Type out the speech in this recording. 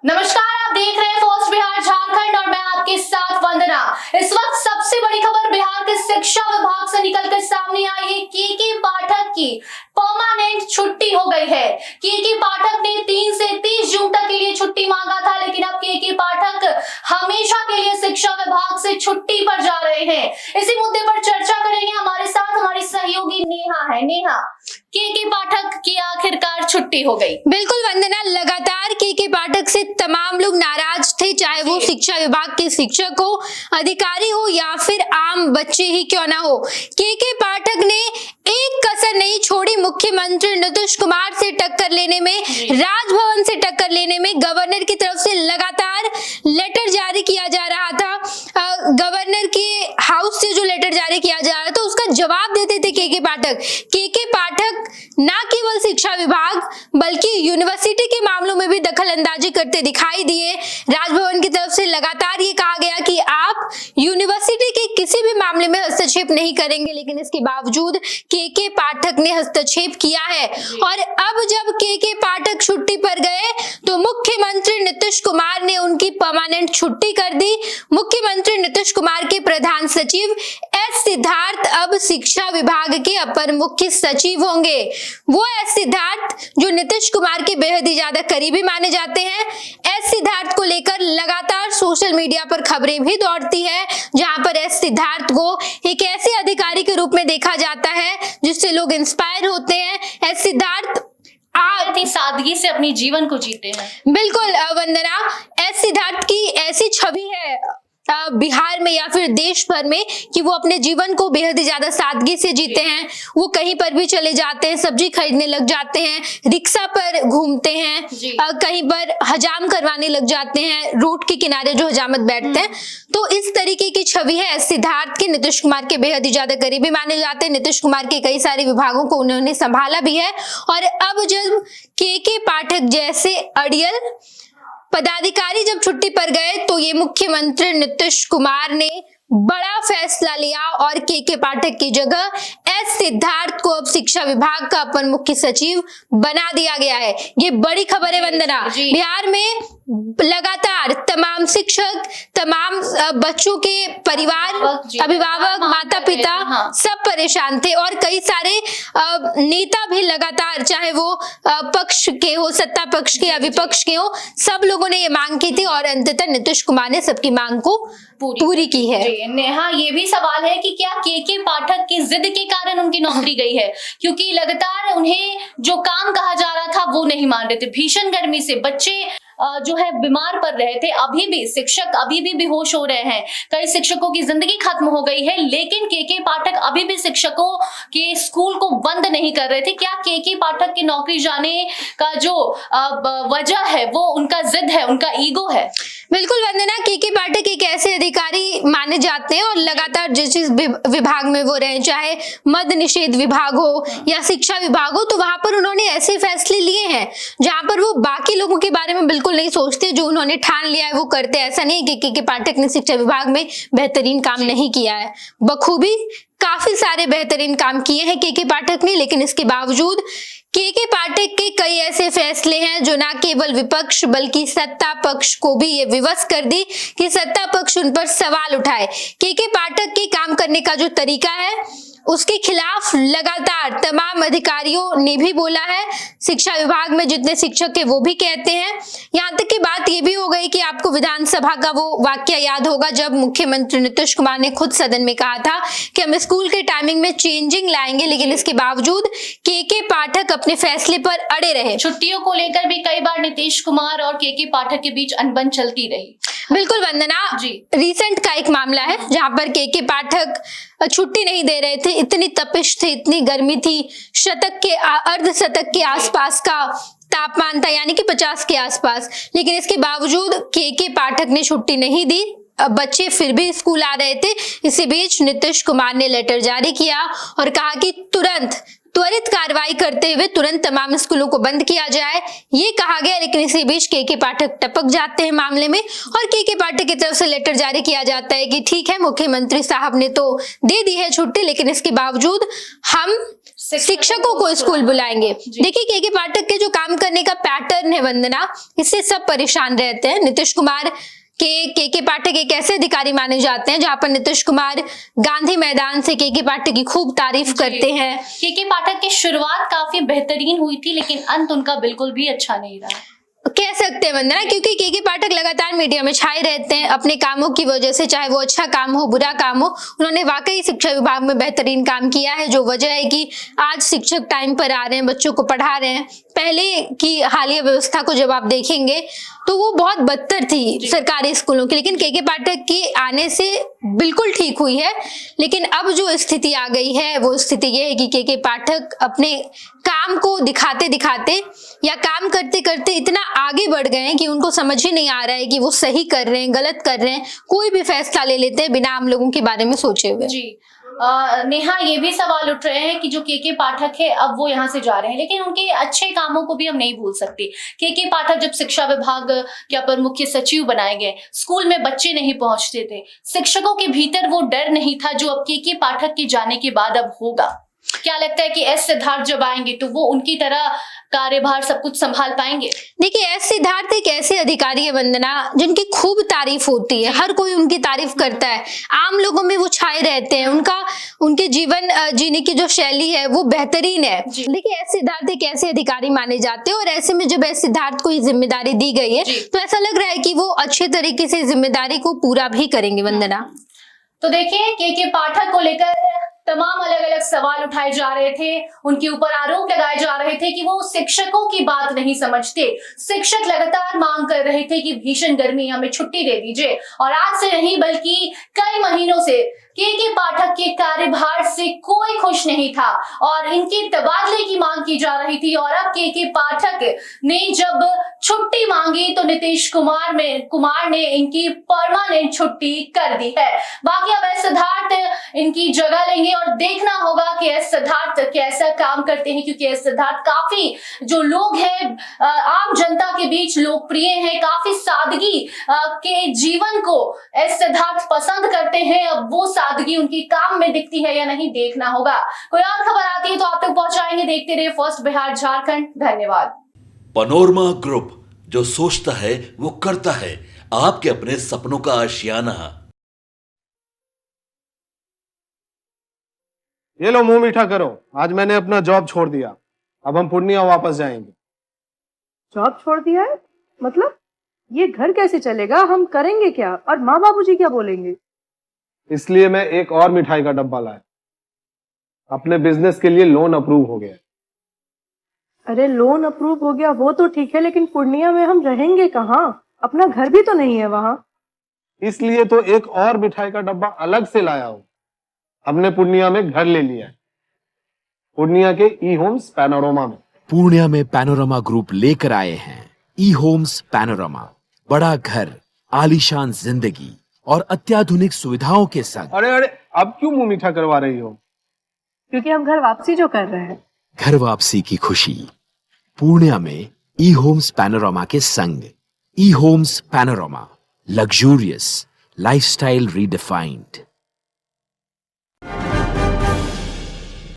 नमस्कार, आप देख रहे हैं फर्स्ट बिहार झारखंड और मैं आपके साथ वंदना। इस वक्त सबसे बड़ी खबर बिहार के शिक्षा विभाग से निकलकर सामने आई है। के पाठक की परमानेंट छुट्टी हो गई है। के पाठक ने 3 से 30 जून तक के लिए छुट्टी मांगा था, लेकिन अब के पाठक हमेशा के लिए शिक्षा विभाग से छुट्टी पर जा रहे हैं। इसी मुद्दे पर चर्चा करेंगे। हमारे साथ हमारी सहयोगी नेहा है। नेहा, के पाठक की आखिरकार छुट्टी हो गई। बिल्कुल वंदना, लगातार के पाठक से तमाम लोग नाराज थे, चाहे वो शिक्षा विभाग के शिक्षक हो, अधिकारी हो या फिर आम बच्चे ही क्यों ना हो। के पाठक ने एक कसर नहीं छोड़ी। मुख्यमंत्री नीतीश कुमार से टक्कर लेने में, राजभवन से टक्कर लेने में गवर्नर की तरफ से लगातार लेटर जारी किया जा रहा था। गवर्नर के हाउस से जो लेटर जारी किया जा रहा था उसका जवाब देते थे के पाठक। के पाठक ना केवल शिक्षा विभाग बल्कि यूनिवर्सिटी के मामलों में भी दखल अंदाजी करते दिखाई दिए। राजभवन की तरफ से लगातार ये कहा गया कि आप यूनिवर्सिटी के किसी भी मामले में हस्तक्षेप नहीं करेंगे, लेकिन इसके बावजूद के पाठक ने हस्तक्षेप किया है। और अब जब के पाठक छुट्टी पर गए तो मुख्यमंत्री नीतीश कुमार ने उनकी परमानेंट छुट्टी कर दी। मुख्यमंत्री नीतीश कुमार के प्रधान सचिव एस सिद्धार्थ अब शिक्षा विभाग के अपर मुख्य सचिव होंगे। वो एस सिद्धार्थ जो नीतीश कुमार के बेहद ही ज्यादा करीबी माने जाते हैं। एस सिद्धार्थ को लेकर लगातार सोशल मीडिया पर खबरें भी दौड़ती है, जहां पर एस सिद्धार्थ को एक ऐसे अधिकारी के रूप में देखा जाता है जिससे लोग इंस्पायर होते हैं। एस सिद्धार्थ इतनी सादगी से अपनी जीवन को जीते हैं। बिल्कुल वंदना, एस सिद्धार्थ की ऐसी छवि है बिहार में या फिर देश भर में कि वो अपने जीवन को बेहद ही ज्यादा सादगी से जीते हैं। वो कहीं पर भी चले जाते हैं, सब्जी खरीदने लग जाते हैं, रिक्शा पर घूमते हैं, कहीं पर हजाम करवाने लग जाते हैं, रोड के किनारे जो हजामत बैठते हैं। तो इस तरीके की छवि है सिद्धार्थ के। नीतीश कुमार के बेहद ही ज्यादा करीबी माने जाते हैं। नीतीश कुमार के कई सारे विभागों को उन्होंने संभाला भी है। और अब जब के पाठक जैसे अड़ियल पदाधिकारी जब छुट्टी पर गए तो ये मुख्यमंत्री नीतीश कुमार ने बड़ा फैसला लिया और के पाठक की जगह एस सिद्धार्थ को अब शिक्षा विभाग का अपर मुख्य सचिव बना दिया गया है। ये बड़ी खबर है वंदना। बिहार में लगातार तमाम शिक्षक, तमाम बच्चों के परिवार, अभिभावक, माता पिता सब परेशान थे और कई सारे नेता भी लगातार, चाहे वो पक्ष के हो, सत्ता पक्ष के या विपक्ष के हो, सब लोगों ने ये मांग की थी और अंततः नीतीश कुमार ने सबकी मांग को पूरी की है। नेहा, ये भी सवाल है कि क्या के पाठक की जिद के कारण उनकी नौकरी गई है, क्योंकि लगातार उन्हें जो काम कहा जा रहा था वो नहीं मान रहे थे। भीषण गर्मी से बच्चे जो है बीमार पड़ रहे थे, अभी भी शिक्षक अभी भी बेहोश हो रहे हैं, कई शिक्षकों की जिंदगी खत्म हो गई है, लेकिन के पाठक अभी भी शिक्षकों के स्कूल को बंद नहीं कर रहे थे। क्या के पाठक की नौकरी जाने का जो वजह है वो उनका जिद है, उनका ईगो है? बिल्कुल वंदना, के पाठक एक ऐसे अधिकारी माने जाते हैं और लगातार जिस विभाग में वो रहे, चाहे मद निषेध विभाग हो या शिक्षा विभाग हो, तो वहां पर उन्होंने ऐसे फैसले लिए हैं जहां पर वो बाकी लोगों के बारे में बिल्कुल नहीं सोचते। जो उन्होंने ठान लिया है वो करते। ऐसा नहीं कि के पाठक ने शिक्षा विभाग में बेहतरीन काम नहीं किया है, बखूबी काफी सारे बेहतरीन काम किए हैं के पाठक ने। लेकिन इसके बावजूद के पाठक के कई ऐसे फैसले हैं जो ना केवल विपक्ष बल्कि सत्ता पक्ष को भी ये विवश कर दी कि सत्ता पक्ष उन पर सवाल उठाए। के पाठक के काम करने का जो तरीका है उसके खिलाफ लगातार तमाम अधिकारियों ने भी बोला है। शिक्षा विभाग में जितने शिक्षक है वो भी कहते हैं। यहाँ तक की बात ये भी हो गई कि आपको विधानसभा का वो वाक्य याद होगा जब मुख्यमंत्री नीतीश कुमार ने खुद सदन में कहा था कि हम स्कूल के टाइमिंग में चेंजिंग लाएंगे, लेकिन इसके बावजूद के पाठक अपने फैसले पर अड़े रहे। छुट्टियों को लेकर भी कई बार नीतीश कुमार और के पाठक के बीच अनबन चलती रही। बिल्कुल वंदना, रिसेंट का एक मामला है जहां पर के पाठक छुट्टी नहीं दे रहे थे। इतनी तपिश थी, इतनी गर्मी थी, शतक के अर्ध शतक के आसपास का तापमान था, यानी कि 50 के आसपास, लेकिन इसके बावजूद के पाठक ने छुट्टी नहीं दी। बच्चे फिर भी स्कूल आ रहे थे। इसी बीच नीतीश कुमार ने लेटर जारी किया और कहा कि त्वरित कार्रवाई करते हुए तुरंत तमाम स्कूलों को बंद किया जाए, ये कहा गया। लेकिन इसी बीच के पाठक टपक जाते हैं मामले में और के पाठक की तरफ से लेटर जारी किया जाता है कि ठीक है, मुख्यमंत्री साहब ने तो दे दी है छुट्टी, लेकिन इसके बावजूद हम शिक्षकों को स्कूल बुलाएंगे। देखिए के पाठक के जो काम करने का पैटर्न है वंदना, इससे सब परेशान रहते हैं। नीतीश कुमार के पाठक एक ऐसे अधिकारी माने जाते हैं जहां पर नीतीश कुमार गांधी मैदान से के पाठक की खूब तारीफ करते हैं। के पाठक की शुरुआत काफी बेहतरीन हुई थी, लेकिन अंत उनका बिल्कुल भी अच्छा नहीं रहा, कह सकते हैं वंदना, क्योंकि के पाठक लगातार मीडिया में छाए रहते हैं अपने कामों की वजह से, चाहे वो अच्छा काम हो बुरा काम हो। उन्होंने वाकई शिक्षा विभाग में बेहतरीन काम किया है, जो वजह है कि आज शिक्षक टाइम पर आ रहे हैं, बच्चों को पढ़ा रहे हैं। पहले की हालिया व्यवस्था को जब आप देखेंगे तो वो बहुत बदतर थी सरकारी स्कूलों की, लेकिन के पाठक के आने से बिल्कुल ठीक हुई है। लेकिन अब जो स्थिति आ गई है वो स्थिति ये है कि के पाठक अपने काम को दिखाते दिखाते या काम करते करते इतना आगे बढ़ गए हैं कि उनको समझ ही नहीं आ रहा है कि वो सही कर रहे हैं गलत कर रहे हैं। कोई भी फैसला ले लेते हैं बिना आम लोगों के बारे में सोचे हुए। जी नेहा, ये भी सवाल उठ रहे हैं कि जो के पाठक है अब वो यहाँ से जा रहे हैं, लेकिन उनके अच्छे कामों को भी हम नहीं भूल सकते। के पाठक जब शिक्षा विभाग के अपर मुख्य सचिव बनाए गए, स्कूल में बच्चे नहीं पहुंचते थे, शिक्षकों के भीतर वो डर नहीं था जो अब के पाठक के जाने के बाद अब होगा। क्या लगता है कि एस सिद्धार्थ जब आएंगे तो वो उनकी तरह कार्यभार सब कुछ संभाल पाएंगे? देखिए, एस सिद्धार्थ एक ऐसे अधिकारी है वंदना जिनकी खूब तारीफ होती है, हर कोई उनकी तारीफ करता है, आम लोगों में वो छाए रहते हैं, उनके जीवन जीने की जो शैली है वो बेहतरीन है। देखिए, एस सिद्धार्थ एक ऐसे अधिकारी माने जाते हैं और ऐसे में जब एस सिद्धार्थ को ये जिम्मेदारी दी गई है तो ऐसा लग रहा है कि वो अच्छे तरीके से जिम्मेदारी को पूरा भी करेंगे वंदना। तो देखिए, के पाठक को लेकर तमाम अलग अलग सवाल उठाए जा रहे थे, उनके ऊपर आरोप लगाए जा रहे थे कि वो शिक्षकों की बात नहीं समझते। शिक्षक लगातार मांग कर रहे थे कि भीषण गर्मी हमें छुट्टी दे दीजिए, और आज से नहीं बल्कि कई महीनों से के पाठक के कार्यभार से कोई खुश नहीं था और इनके तबादले की मांग की जा रही थी। और अब के पाठक ने जब छुट्टी मांगी तो नीतीश कुमार ने इनकी परमानेंट छुट्टी कर दी है। बाकी अब एस सिद्धार्थ इनकी जगह लेंगे और देखना होगा कि एस सिद्धार्थ कैसा काम करते हैं, क्योंकि एस सिद्धार्थ काफी जो लोग हैं आम जनता के बीच लोकप्रिय हैं, काफी सादगी के जीवन को एस सिद्धार्थ पसंद करते हैं। अब वो सादगी उनकी काम में दिखती है या नहीं, देखना होगा। कोई और खबर आती है तो आप तक पहुंचाएंगे। देखते रहिए फर्स्ट बिहार झारखंड। धन्यवाद। पनोरमा ग्रुप, जो सोचता है वो करता है, आपके अपने सपनों का आशियाना। ये लो, मुंह मीठा करो। आज मैंने अपना जॉब छोड़ दिया, अब हम पूर्णिया वापस जाएंगे। जॉब छोड़ दिया है? मतलब ये घर कैसे चलेगा? हम करेंगे क्या? और माँ बाबूजी क्या बोलेंगे? इसलिए मैं एक और मिठाई का डब्बा लाया। अपने बिजनेस के लिए लोन अप्रूव हो गया। अरे लोन अप्रूव हो गया वो तो ठीक है, लेकिन पूर्णिया में हम रहेंगे कहाँ? अपना घर भी तो नहीं है वहाँ। इसलिए तो एक और मिठाई का डब्बा अलग से लाया हूँ। हमने पूर्णिया में घर ले लिया है, पूर्णिया के ई होम्स पैनोरमा में। पूर्णिया में पैनोरमा ग्रुप लेकर आए हैं ई होम्स पैनोरमा। बड़ा घर, आलीशान जिंदगी और अत्याधुनिक सुविधाओं के संग। अरे अब क्यों मुंह मीठा करवा रही हो? क्योंकि हम घर वापसी जो कर रहे हैं। घर वापसी की खुशी पूर्णिया में ई होम्स पैनोरमा के संग। E homes panorama, luxurious lifestyle redefined.